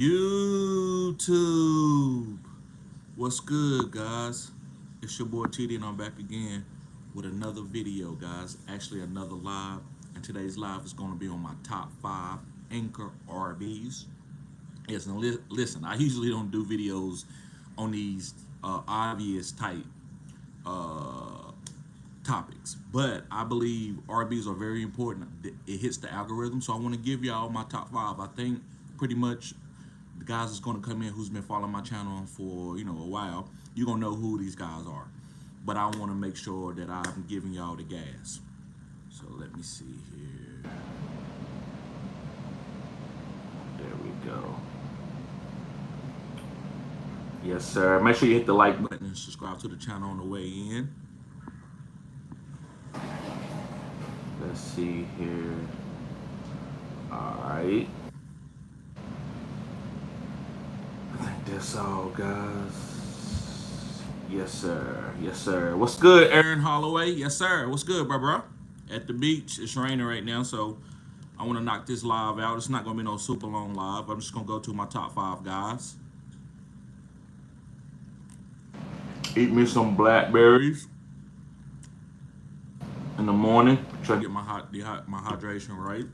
YouTube, what's good, guys? It's your boy TD, and I'm back again with another video, guys. Actually, another live, and today's live is going to be on my top 5 anchor RBs. Yes, and listen, I usually don't do videos on these obvious type topics, but I believe RBs are very important. It hits the algorithm, so I want to give y'all my top 5. I think pretty much the guys that's going to come in who's been following my channel for a while, you're going to know who these guys are. But I want to make sure that I'm giving y'all the gas. So let me see here. There we go. Yes, sir. Make sure you hit the like button and subscribe to the channel on the way in. Let's see here. All right. I think that's all, guys. Yes, sir. Yes, sir. What's good, Aaron Holloway? Yes, sir. What's good, bro? At the beach. It's raining right now, so I want to knock this live out. It's not going to be no super long live. I'm just going to go to my top 5 guys. Eat me some blackberries in the morning. Try to get my hydration right.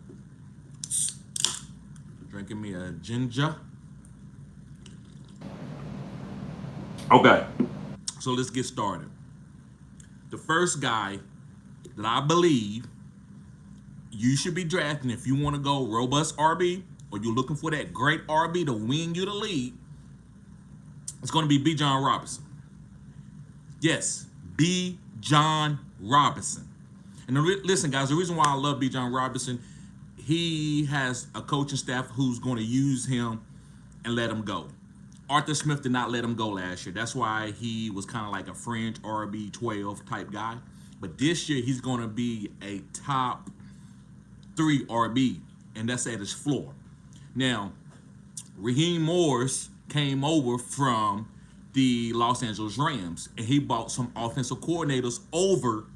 Drinking me a ginger. Okay, so let's get started. The first guy that I believe you should be drafting if you want to go robust RB, or you're looking for that great RB to win you the league, it's going to be Bijan Robinson. Yes, Bijan Robinson. And listen, guys, the reason why I love Bijan Robinson, he has a coaching staff who's going to use him and let him go. Arthur Smith did not let him go last year. That's why he was kind of like a fringe RB 12 type guy. But this year, he's going to be a top 3 RB, and that's at his floor. Now, Raheem Morris came over from the Los Angeles Rams, and he brought some offensive coordinators over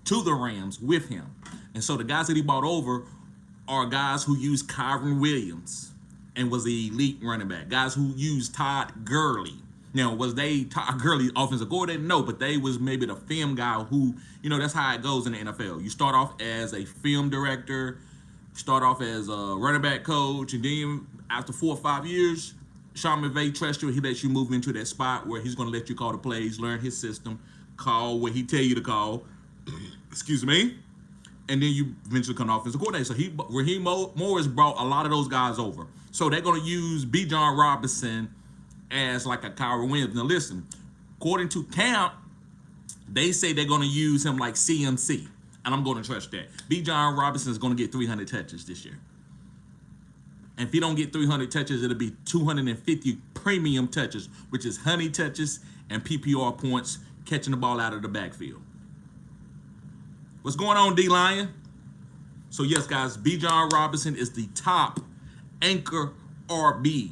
to the Rams with him. And so the guys that he brought over are guys who use Kyron Williams and was the elite running back. Guys who used Todd Gurley. Now, was they Todd Gurley offensive coordinator? No, but they was maybe the film guy who, that's how it goes in the NFL. You start off as a film director, start off as a running back coach, and then after 4 or 5 years, Sean McVay trusts you. He lets you move into that spot where he's going to let you call the plays, learn his system, call what he tell you to call. Excuse me. And then you eventually become offensive coordinator. So Raheem Morris brought a lot of those guys over. So they're going to use Bijan Robinson as like a Kyron Williams. Now listen, according to camp, they say they're going to use him like CMC. And I'm going to trust that. Bijan Robinson is going to get 300 touches this year. And if he don't get 300 touches, it'll be 250 premium touches, which is honey touches and PPR points, catching the ball out of the backfield. What's going on, D-Lion? So yes, guys, Bijan Robinson is the top anchor RB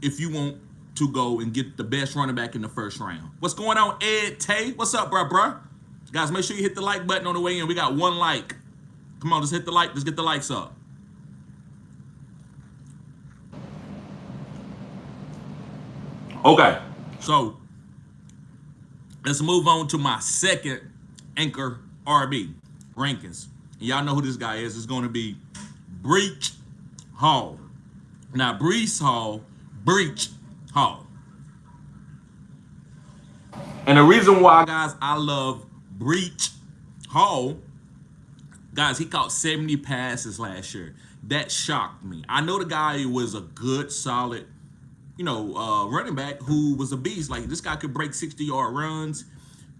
if you want to go and get the best running back in the first round. What's going on, Ed Tay? What's up, bruh? Guys, make sure you hit the like button on the way in. We got 1 like. Come on, just hit the like. Let's get the likes up. Okay, so let's move on to my second anchor RB rankings. And y'all know who this guy is. It's going to be Breach Hall. Now, Breach Hall. And the reason why, guys, I love Breach Hall, guys, he caught 70 passes last year. That shocked me. I know the guy was a good, solid, running back who was a beast. Like, this guy could break 60-yard runs,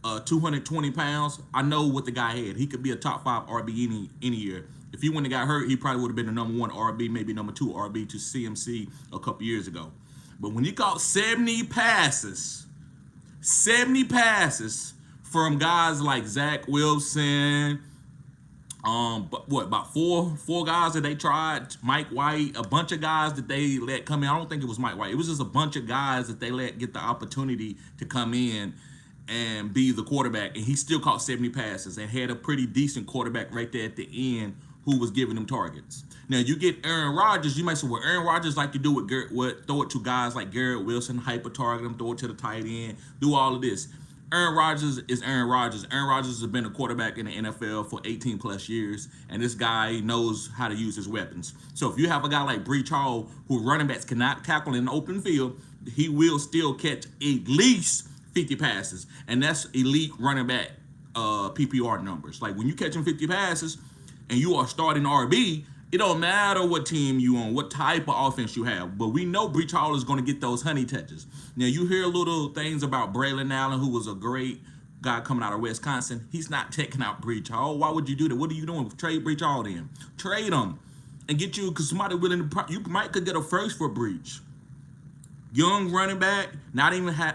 220 pounds. I know what the guy had. He could be a top 5 RB any year. If he wouldn't have got hurt, he probably would have been the number 1 RB, maybe number 2 RB to CMC a couple years ago. But when he caught 70 passes from guys like Zach Wilson, about four guys that they tried, Mike White, a bunch of guys that they let come in. I don't think it was Mike White. It was just a bunch of guys that they let get the opportunity to come in and be the quarterback, and he still caught 70 passes and had a pretty decent quarterback right there at the end who was giving them targets. Now you get Aaron Rodgers, you might say, well, Aaron Rodgers like to do throw it to guys like Garrett Wilson, hyper target him, throw it to the tight end, do all of this. Aaron Rodgers is Aaron Rodgers. Aaron Rodgers has been a quarterback in the NFL for 18 plus years, and this guy knows how to use his weapons. So if you have a guy like Breach Hall, who running backs cannot tackle in the open field, he will still catch at least 50 passes, and that's elite running back PPR numbers. Like when you catching 50 passes and you are starting RB, it don't matter what team you on, what type of offense you have. But we know Breach Hall is going to get those honey touches. Now, you hear little things about Braylon Allen, who was a great guy coming out of Wisconsin. He's not taking out Breach Hall. Why would you do that? What are you doing? Trade Breach Hall then. Trade him and get you, because somebody willing to, you might could get a first for Breach. Young running back,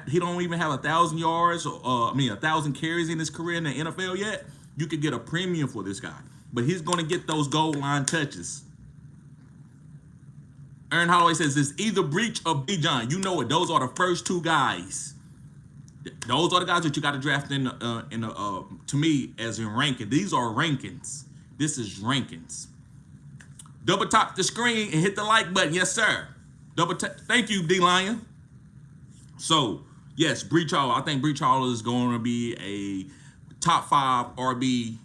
he don't even have 1,000 yards, 1,000 carries in his career in the NFL yet. You could get a premium for this guy. But he's going to get those goal line touches. Aaron Holloway says it's either Breach or Bijan. You know it. Those are the first two guys. Those are the guys that you got to draft to me, as in ranking. These are rankings. This is rankings. Double tap the screen and hit the like button. Yes, sir. Double tap. Thank you, D Lion. So, yes, Breach Hall. I think Breach Hall is going to be a top 5 RB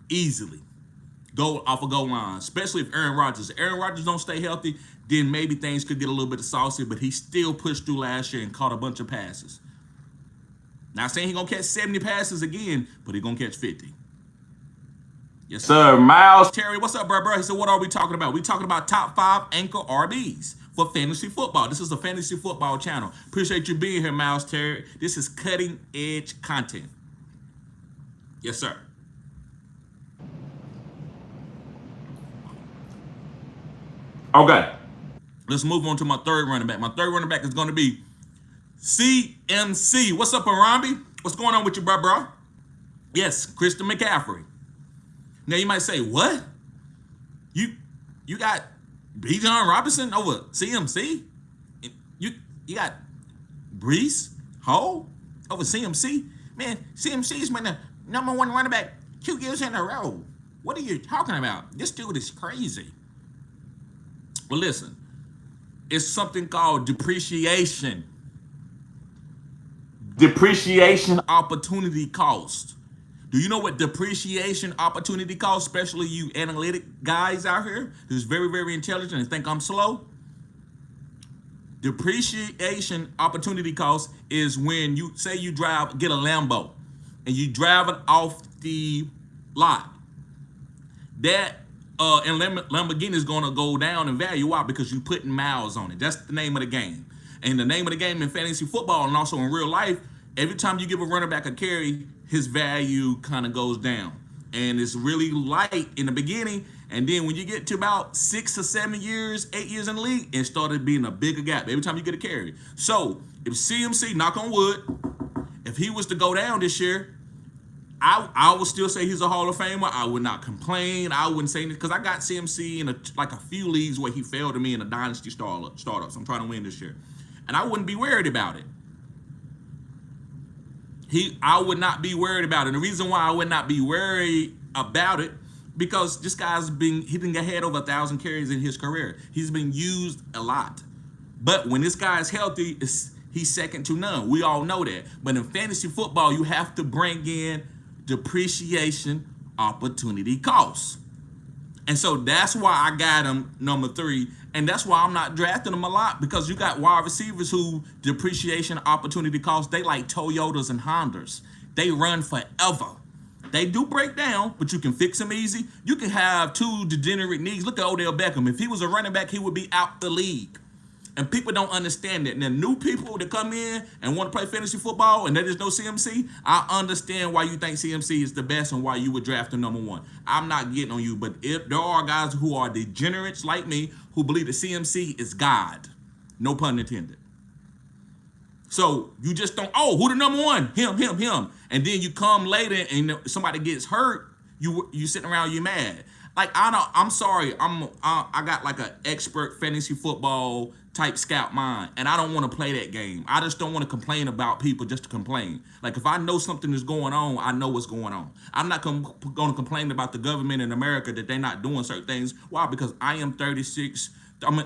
easily. Go off a goal line, especially if Aaron Rodgers don't stay healthy, then maybe things could get a little bit saucy, but he still pushed through last year and caught a bunch of passes. Not saying he's going to catch 70 passes again, but he's going to catch 50. Yes, sir. Miles Terry, what's up, bro? He said, what are we talking about? We're talking about top 5 anchor RBs for fantasy football. This is a fantasy football channel. Appreciate you being here, Miles Terry. This is cutting edge content. Yes, sir. Okay, let's move on to my third running back. My third running back is going to be CMC. What's up, Arambi? What's going on with you, bro? Yes, Christian McCaffrey. Now, you might say, what? You got Bijan Robinson over CMC? You got Breece Hall over CMC? Man, CMC's been the #1 running back 2 years in a row. What are you talking about? This dude is crazy. Well, listen, it's something called depreciation. Depreciation opportunity cost. Do you know what depreciation opportunity cost, especially you analytic guys out here who's very, very intelligent and think I'm slow? Depreciation opportunity cost is when you say you get a Lambo and you drive it off the lot. That and Lamborghini is going to go down in value. Why? Because you're putting miles on it. That's the name of the game. And the name of the game in fantasy football and also in real life, every time you give a running back a carry, his value kind of goes down. And it's really light in the beginning. And then when you get to about 6 or 7 years, 8 years in the league, it started being a bigger gap every time you get a carry. So if CMC, knock on wood, if he was to go down this year, I would still say he's a Hall of Famer. I would not complain. I wouldn't say anything because I got CMC in a few leagues where he failed to me in a dynasty startups. I'm trying to win this year, and I wouldn't be worried about it. I would not be worried about it. And the reason why I would not be worried about it because this guy's he didn't get had over 1,000 carries in his career. He's been used a lot, but when this guy is healthy, he's second to none. We all know that. But in fantasy football, you have to bring in depreciation opportunity costs. And so that's why I got him #3. And that's why I'm not drafting him a lot because you got wide receivers who depreciation opportunity costs, they like Toyotas and Hondas. They run forever. They do break down, but you can fix them easy. You can have 2 degenerate knees. Look at Odell Beckham. If he was a running back, he would be out the league. And people don't understand that. And the new people that come in and want to play fantasy football and they just know CMC, I understand why you think CMC is the best and why you would draft him #1. I'm not getting on you, but if there are guys who are degenerates like me who believe that CMC is God, no pun intended. So you just don't, who the #1? Him. And then you come later and somebody gets hurt, you sitting around, you mad. Like I'm sorry, I got like an expert fantasy football type scout mind, and I don't want to play that game. I just don't want to complain about people just to complain. Like if I know something is going on, I know what's going on. I'm not going to complain about the government in America that they're not doing certain things. Why? Because I am 36.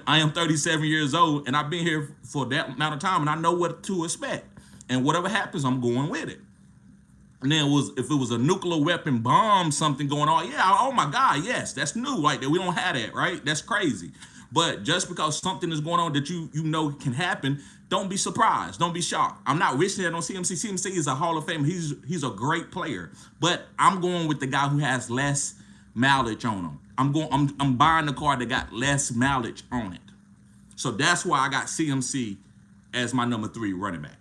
I am 37 years old, and I've been here for that amount of time, and I know what to expect. And whatever happens, I'm going with it. And then if it was a nuclear weapon bomb, something going on, yeah, oh my God, yes, that's new, like that. We don't have that, right? That's crazy. But just because something is going on that you know can happen, don't be surprised, don't be shocked. I'm not wishing that on CMC. CMC is a Hall of Famer. He's a great player, but I'm going with the guy who has less mileage on him. I'm buying the car that got less mileage on it. So that's why I got CMC as my number 3 running back.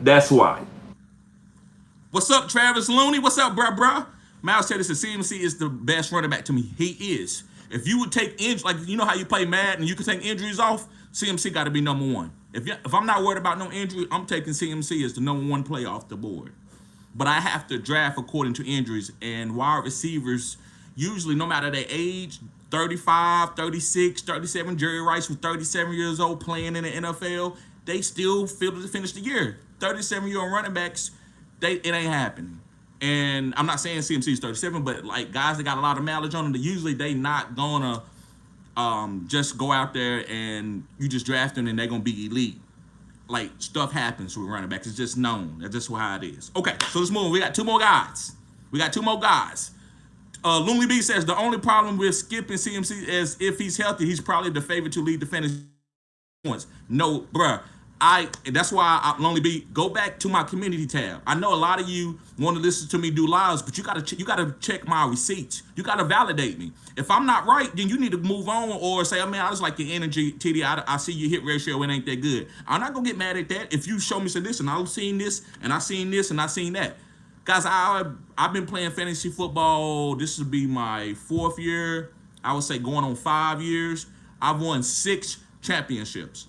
That's why. What's up, Travis Looney? What's up, bruh? Miles said this: CMC is the best running back to me. He is. If you would take injuries, like you know how you play Madden and you can take injuries off, CMC got to be number 1. If I'm not worried about no injury, I'm taking CMC as the number 1 player off the board. But I have to draft according to injuries, and wide receivers usually, no matter their age, 35, 36, 37. Jerry Rice was 37 years old playing in the NFL. They still failed to finish the year. 37-year-old running backs, it ain't happening. And I'm not saying CMC is 37, but like guys that got a lot of mileage on them, usually they not gonna just go out there and you just draft them and they're gonna be elite. Like stuff happens with running backs. It's just known. That's just how it is. Okay, so let's move on. We got 2 more guys. Lonely B says the only problem with skipping CMC is if he's healthy, he's probably the favorite to lead the fantasy points. No, bruh. That's why Lonely B, go back to my community tab. I know a lot of you want to listen to me do lives, but you gotta check my receipts. You gotta validate me. If I'm not right, then you need to move on or say, oh man, I just like your energy, TD. I see your hit ratio, it ain't that good. I'm not gonna get mad at that. If you show me, say, listen, I've seen this and I seen this and I seen that. Guys, I've been playing fantasy football. This will be my 4th year. I would say going on 5 years. I've won 6 championships.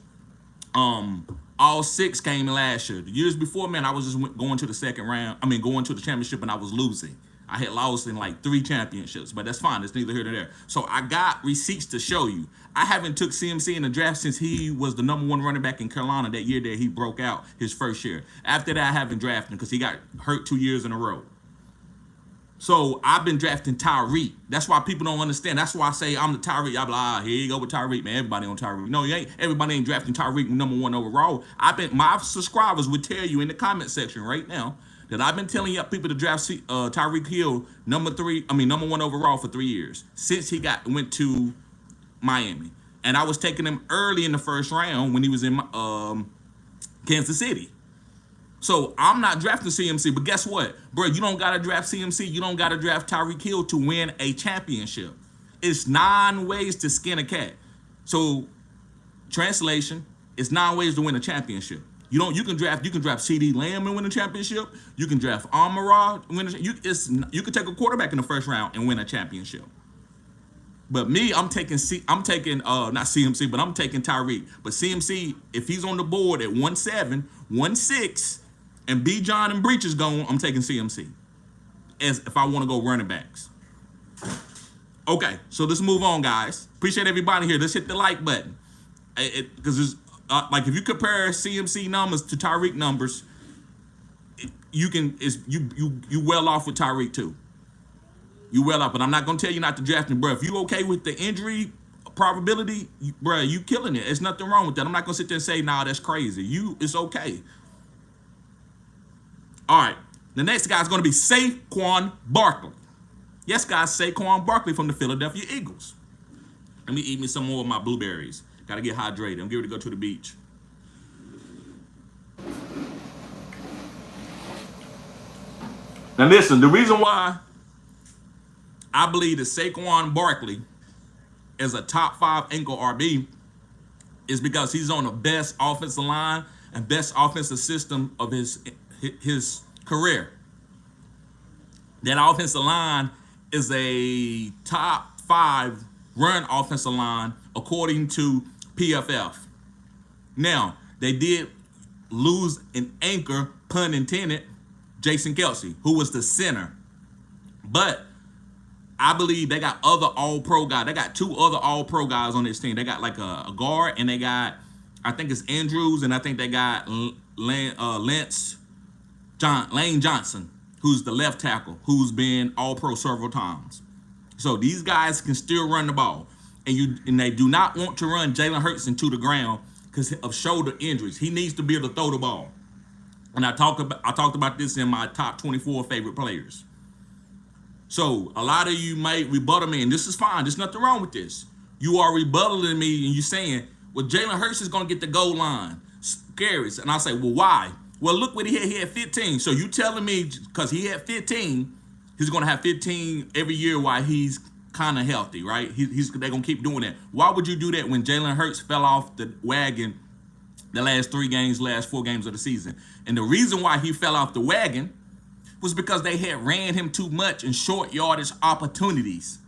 All 6 came in last year. The years before, man, I was just going to the second round. Going to the championship, and I was losing. I had lost in like 3 championships, but that's fine. It's neither here nor there. So I got receipts to show you. I haven't took CMC in the draft since he was the number 1 running back in Carolina that year that he broke out his first year. After that, I haven't drafted him because he got hurt 2 years in a row. So I've been drafting Tyreek. That's why people don't understand. That's why I say I'm the Tyreek. I'm like, here you go with Tyreek, man. Everybody on Tyreek. No, you ain't. Everybody ain't drafting Tyreek number 1 overall. My subscribers would tell you in the comment section right now that I've been telling you people to draft Tyreek Hill number 1 overall for 3 years since he went to Miami, and I was taking him early in the first round when he was in Kansas City. So I'm not drafting CMC, but guess what, bro? You don't gotta draft CMC. You don't gotta draft Tyreek Hill to win a championship. It's 9 ways to skin a cat. So, translation, it's 9 ways to win a championship. You can draft CeeDee Lamb and win a championship. You can draft Amon-Ra, you can take a quarterback in the first round and win a championship. But me, I'm taking not CMC, but I'm taking Tyreek. But CMC, if he's on the board at 1-7, 1-6, and B. John and Breach is gone, I'm taking CMC. As if I want to go running backs. Okay, so let's move on, guys. Appreciate everybody here. Let's hit the like button. Because it's like if you compare CMC numbers to Tyreek numbers, you well off with Tyreek too. You well off, but I'm not gonna tell you not to draft him, bro. If you okay with the injury probability, bro, you killing it. There's nothing wrong with that. I'm not gonna sit there and say, nah, that's crazy. It's okay. All right, the next guy's gonna be Saquon Barkley. Yes, guys, Saquon Barkley from the Philadelphia Eagles. Let me eat me some more of my blueberries. Gotta get hydrated. I'm getting ready to go to the beach. Now listen, the reason why I believe that Saquon Barkley is a top 5 ankle RB is because he's on the best offensive line and best offensive system of his career. That offensive line is a top 5 run offensive line according to PFF. Now, they did lose an anchor, pun intended, Jason Kelsey, who was the center. But I believe they got other all-pro guys. They got 2 other all-pro guys on this team. They got like a guard, and they got, I think it's Andrews, and I think they got Lane Johnson, who's the left tackle, who's been all-pro several times. So these guys can still run the ball. And they do not want to run Jalen Hurts into the ground because of shoulder injuries. He needs to be able to throw the ball. And I talked about this in my top 24 favorite players. So a lot of you might rebuttal me, and this is fine. There's nothing wrong with this. You are rebuttaling me, and you're saying, well, Jalen Hurts is going to get the goal line carries. And I say, well, why? Well, look what he had. He had 15. So you telling me because he had 15, he's going to have 15 every year while he's kind of healthy, right? They're going to keep doing that. Why would you do that when Jalen Hurts fell off the wagon the last 4 games of the season? And the reason why he fell off the wagon was because they had ran him too much in short yardage opportunities.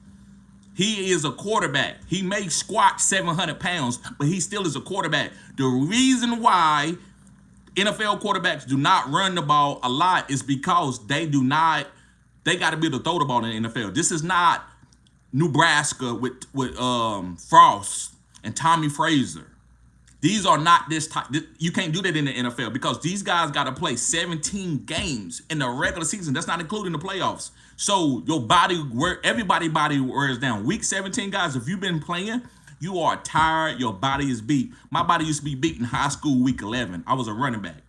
He is a quarterback. He may squat 700 pounds, but he still is a quarterback. The reason why NFL quarterbacks do not run the ball a lot is because they got to be able to throw the ball in the NFL. This is not Nebraska with Frost and Tommy Frazier. These are not this type. You can't do that in the NFL because these guys got to play 17 games in the regular season. That's not including the playoffs. So your body, everybody's body wears down. Week 17, guys, if you've been playing, you are tired. Your body is beat. My body used to be beat in high school week 11. I was a running back.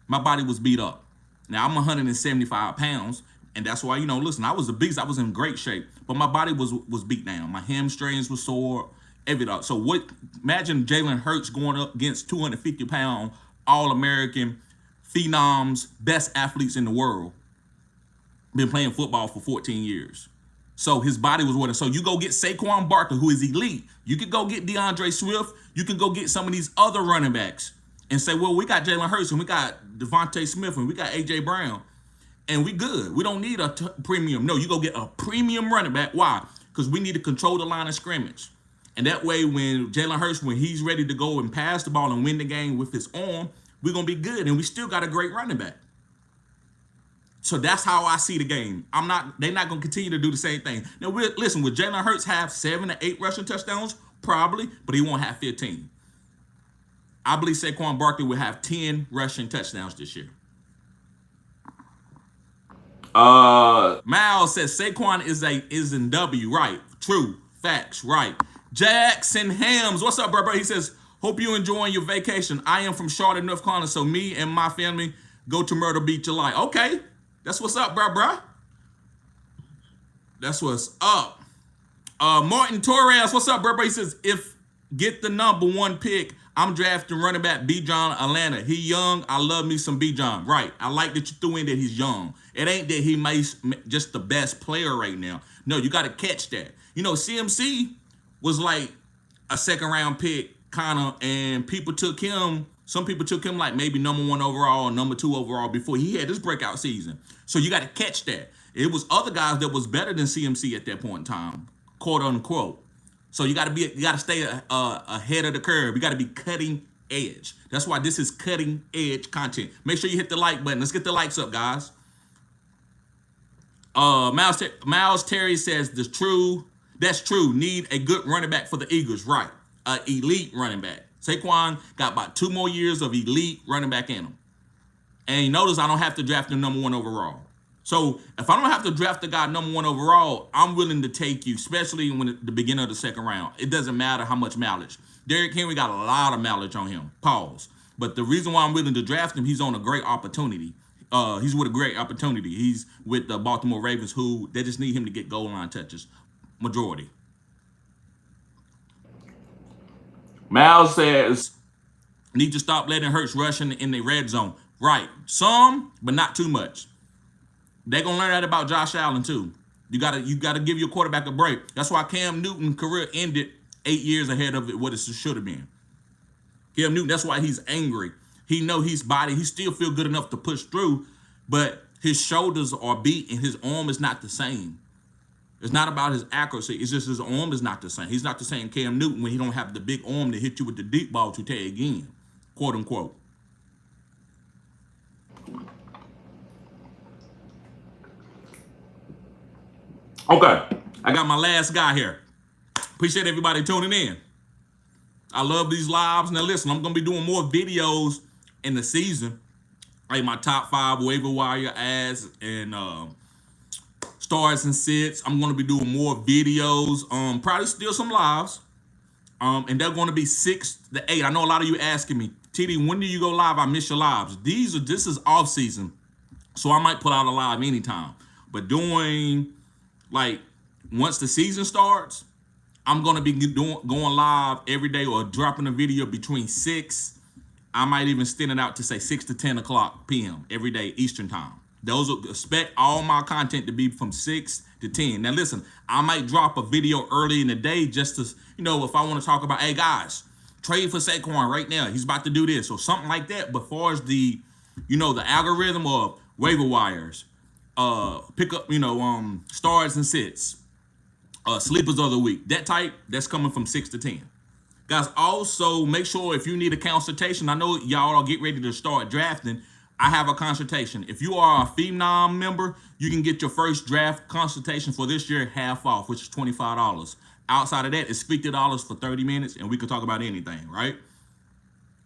My body was beat up. Now I'm 175 pounds. And that's why, listen, I was a beast. I was in great shape. But my body was beat down. My hamstrings were sore. Everything. So imagine Jalen Hurts going up against 250-pound All-American phenoms, best athletes in the world. Been playing football for 14 years. So his body was what. So you go get Saquon Barkley, who is elite. You could go get DeAndre Swift. You can go get some of these other running backs and say, well, we got Jalen Hurts and we got Devontae Smith and we got A.J. Brown. And we good. We don't need a premium. No, you go get a premium running back. Why? Because we need to control the line of scrimmage. And that way, when Jalen Hurts, when he's ready to go and pass the ball and win the game with his arm, we're going to be good. And we still got a great running back. So that's how I see the game. They're not going to continue to do the same thing. Now, listen, will Jalen Hurts have 7 to 8 rushing touchdowns? Probably, but he won't have 15. I believe Saquon Barkley will have 10 rushing touchdowns this year. Miles says Saquon is in W, right? True. Facts, right. Jackson Hams, what's up, bro? He says, hope you enjoying your vacation. I am from Charlotte, North Carolina, so me and my family go to Myrtle Beach July. Okay, that's what's up, bro. That's what's up. Martin Torres, what's up, bro? He says, get the number 1 pick, I'm drafting running back Bijan Atlanta. He young. I love me some Bijan. Right. I like that you threw in that he's young. It ain't that he may just the best player right now. No, you got to catch that. CMC was like a 2nd round pick, kind of, and people took him. Some people took him like maybe number 1 overall or number 2 overall before he had this breakout season. So you got to catch that. It was other guys that was better than CMC at that point in time, quote unquote. So you got to stay ahead of the curve. You got to be cutting edge. That's why this is cutting edge content. Make sure you hit the like button. Let's get the likes up, guys. Miles Terry says that's true. Need a good running back for the Eagles. Right. An elite running back. Saquon got about 2 more years of elite running back in him. And you notice I don't have to draft him number 1 overall. So if I don't have to draft the guy number 1 overall, I'm willing to take you, especially when at the beginning of the 2nd round. It doesn't matter how much mileage. Derrick Henry got a lot of mileage on him. Pause. But the reason why I'm willing to draft him, he's on a great opportunity. He's with a great opportunity. He's with the Baltimore Ravens, who they just need him to get goal line touches. Majority. Mal says, need to stop letting Hurts rushing in the red zone. Right. Some, but not too much. They're going to learn that about Josh Allen, too. You gotta give your quarterback a break. That's why Cam Newton's career ended 8 years ahead of what it should have been. Cam Newton, that's why he's angry. He know his body. He still feel good enough to push through, but his shoulders are beat and his arm is not the same. It's not about his accuracy. It's just his arm is not the same. He's not the same Cam Newton when he don't have the big arm to hit you with the deep ball to tag in, quote unquote. Okay, I got my last guy here. Appreciate everybody tuning in. I love these lives. Now listen, I'm gonna be doing more videos in the season, like my top 5 waiver wire ads and starts and sits. I'm gonna be doing more videos. Probably still some lives. And they're gonna be 6 to 8. I know a lot of you asking me, TD, when do you go live? I miss your lives. This is off season, so I might put out a live anytime. But doing like once the season starts, I'm gonna be going live every day or dropping a video between 6. I might even extend it out to say 6 to 10 o'clock p.m. every day Eastern time. Those are, expect all my content to be from 6 to 10. Now listen, I might drop a video early in the day just to, if I want to talk about, hey guys, trade for Saquon right now. He's about to do this or something like that. But far as the, the algorithm of waiver wires, pick up, stars and sits, sleepers of the week, that type, that's coming from 6 to 10. Guys, also make sure if you need a consultation, I know y'all are getting ready to start drafting. I have a consultation. If you are a Phenom member, you can get your first draft consultation for this year half off, which is $25. Outside of that, it's $50 for 30 minutes, and we can talk about anything, right?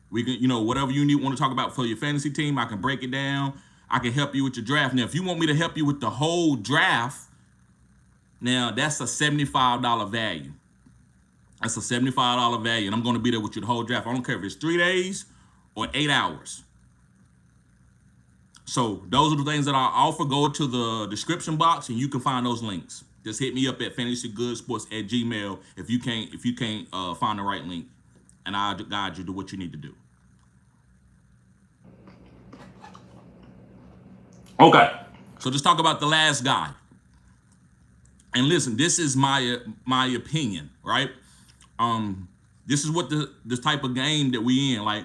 We can, whatever you want to talk about for your fantasy team, I can break it down. I can help you with your draft. Now, if you want me to help you with the whole draft, now that's a $75 value. That's a $75 value, and I'm going to be there with you the whole draft. I don't care if it's 3 days or 8 hours. So those are the things that I offer. Go to the description box, and you can find those links. Just hit me up at fantasygoodesports@gmail if you can't find the right link, and I'll guide you to what you need to do. Okay, so let's talk about the last guy. And listen, this is my opinion, right? This is what this type of game that we in. Like,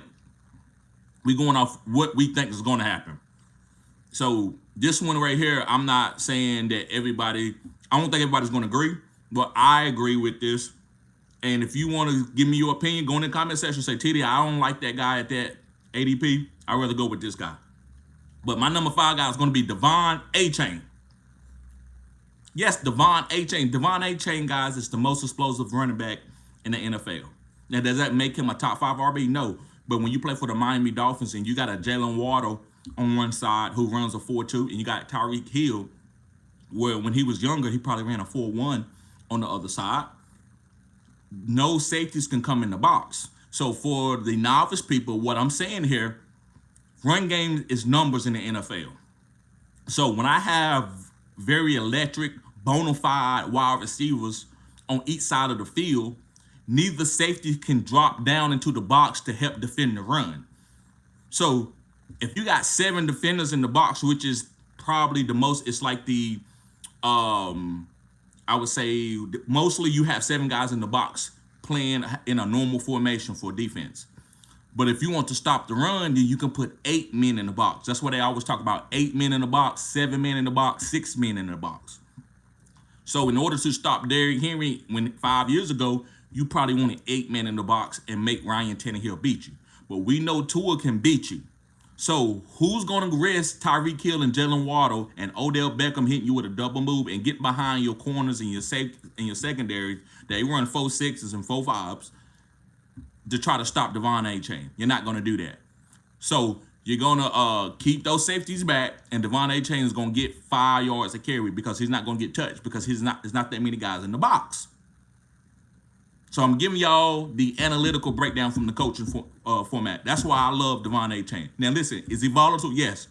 we going off what we think is going to happen. So this one right here, I'm not saying that I don't think everybody's going to agree, but I agree with this. And if you want to give me your opinion, go in the comment section, say, TD, I don't like that guy at that ADP. I'd rather go with this guy. But my number 5 guy is going to be Devon Achane. Yes, Devon Achane. Devon Achane, guys, is the most explosive running back in the NFL. Now, does that make him a top 5 RB? No. But when you play for the Miami Dolphins and you got a Jalen Waddle on one side who runs a 4.2, and you got Tyreek Hill, where when he was younger, he probably ran a 4.1 on the other side. No safeties can come in the box. So for the novice people, what I'm saying here, run game is numbers in the NFL. So when I have very electric, bona fide wide receivers on each side of the field, neither safety can drop down into the box to help defend the run. So if you got 7 defenders in the box, which is probably the most, it's like the, I would say mostly you have 7 guys in the box playing in a normal formation for defense. But if you want to stop the run, then you can put 8 men in the box. That's what they always talk about, 8 men in the box, 7 men in the box, 6 men in the box. So in order to stop Derrick Henry, 5 years ago, you probably wanted 8 men in the box and make Ryan Tannehill beat you. But we know Tua can beat you. So who's going to risk Tyreek Hill and Jalen Waddle and Odell Beckham hitting you with a double move and get behind your corners and your secondary? They run 4.6s and 4.5s to try to stop Devon Achane. You're not going to do that. So you're going to keep those safeties back, and Devon Achane is going to get 5 yards a carry because he's not going to get touched because there's not that many guys in the box. So I'm giving y'all the analytical breakdown from the coaching format. That's why I love Devon Achane. Now listen, is he volatile? Yes.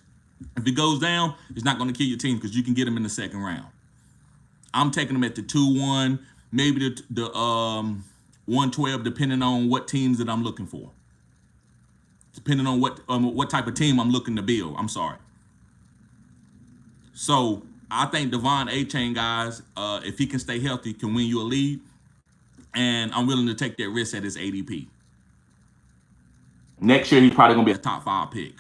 If he goes down, it's not going to kill your team because you can get him in the second round. I'm taking him at the 2-1, maybe the 112, depending on what teams that I'm looking for. Depending on what type of team I'm looking to build. I'm sorry. So I think Devon Achane, guys, if he can stay healthy, can win you a lead. And I'm willing to take that risk at his ADP. Next year, he's probably going to be a top 5 pick.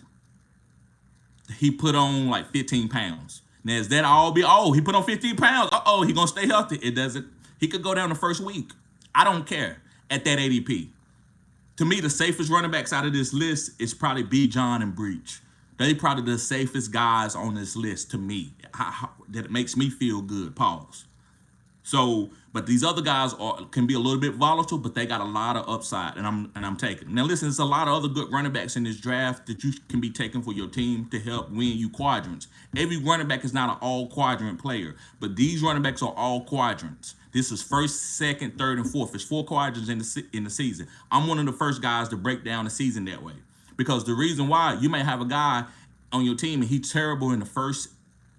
He put on like 15 pounds. Now, is that all he put on 15 pounds? He going to stay healthy. It doesn't. He could go down the first week. I don't care at that ADP. To me, the safest running backs out of this list is probably Bijan and Breach. They probably the safest guys on this list to me. That makes me feel good. Pause. So, but these other guys can be a little bit volatile, but they got a lot of upside, and I'm taking. Now, listen, there's a lot of other good running backs in this draft that you can be taking for your team to help win you quadrants. Every running back is not an all quadrant player, but these running backs are all quadrants. This is first, second, third, and fourth. It's 4 quadrants in the season. I'm one of the first guys to break down the season that way, because the reason why, you may have a guy on your team and he's terrible in the first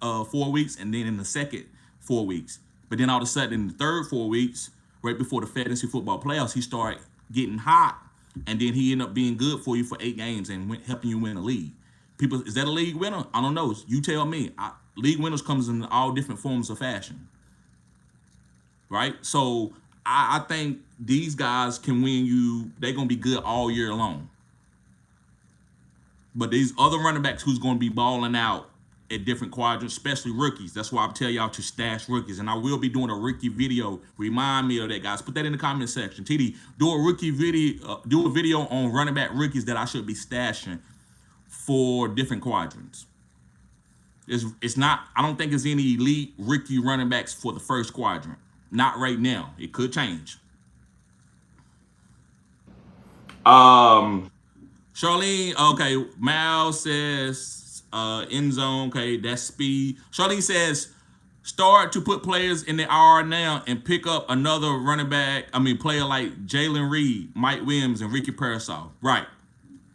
4 weeks, and then in the second 4 weeks. But then all of a sudden, in the third 4 weeks, right before the fantasy football playoffs, he started getting hot, and then he ended up being good for you for 8 games and helping you win a league. People, is that a league winner? I don't know. You tell me. League winners comes in all different forms of fashion, right? So I think these guys can win you. They're gonna be good all year long. But these other running backs who's gonna be balling out at different quadrants, especially rookies. That's why I tell y'all to stash rookies. And I will be doing a rookie video. Remind me of that, guys. Put that in the comment section. TD, do a rookie video, do a video on running back rookies that I should be stashing for different quadrants. It's not, I don't think there's any elite rookie running backs for the first quadrant. Not right now. It could change. Charlene, okay, Mal says end zone, okay, that's speed. Charlene says start to put players in the IR now and pick up another running back, player like Jalen Reed, Mike Williams, and Ricky Parasol. Right.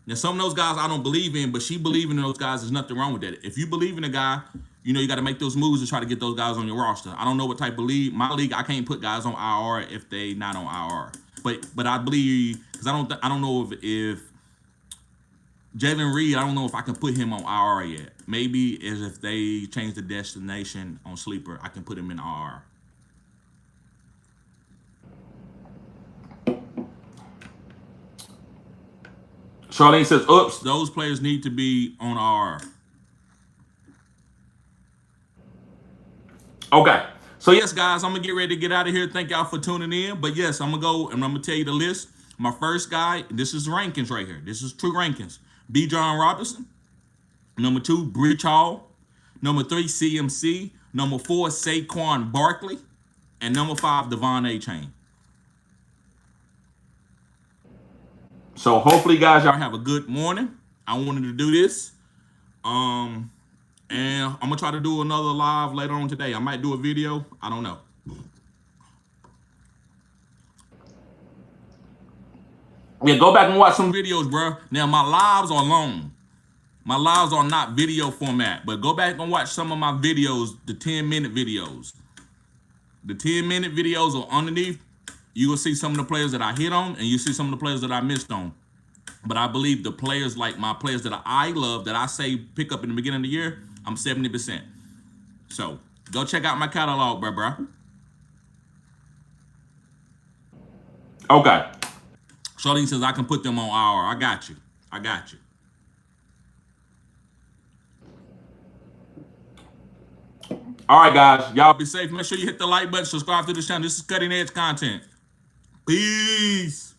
Now, some of those guys I don't believe in, but she believing in those guys, there's nothing wrong with that. If you believe in a guy, you know you got to make those moves to try to get those guys on your roster. I don't know what type of league. My league, I can't put guys on IR if they not on IR. But I believe, because I don't know if Jalen Reed, I don't know if I can put him on IR yet. Maybe as if they change the destination on Sleeper, I can put him in IR. Charlene says, oops, those players need to be on IR. Okay. So, yes, guys, I'm going to get ready to get out of here. Thank y'all for tuning in. But, yes, I'm going to go and I'm going to tell you the list. My first guy, this is rankings right here. This is true rankings. B. John Robinson. Number 2, Breach Hall. Number 3, CMC. Number 4, Saquon Barkley. And number 5, Devon A-Chain. So hopefully, guys, y'all have a good morning. I wanted to do this. And I'm going to try to do another live later on today. I might do a video. I don't know. Yeah, go back and watch some videos, bro. Now, my lives are long. My lives are not video format. But go back and watch some of my videos, the 10-minute videos. The 10-minute videos are underneath. You will see some of the players that I hit on, and you see some of the players that I missed on. But I believe the players, like my players that I love, that I say pick up in the beginning of the year, I'm 70%. So go check out my catalog, bro. Okay. Charlene says I can put them on IR. I got you. All right, guys. Y'all be safe. Make sure you hit the like button. Subscribe to the channel. This is cutting edge content. Peace.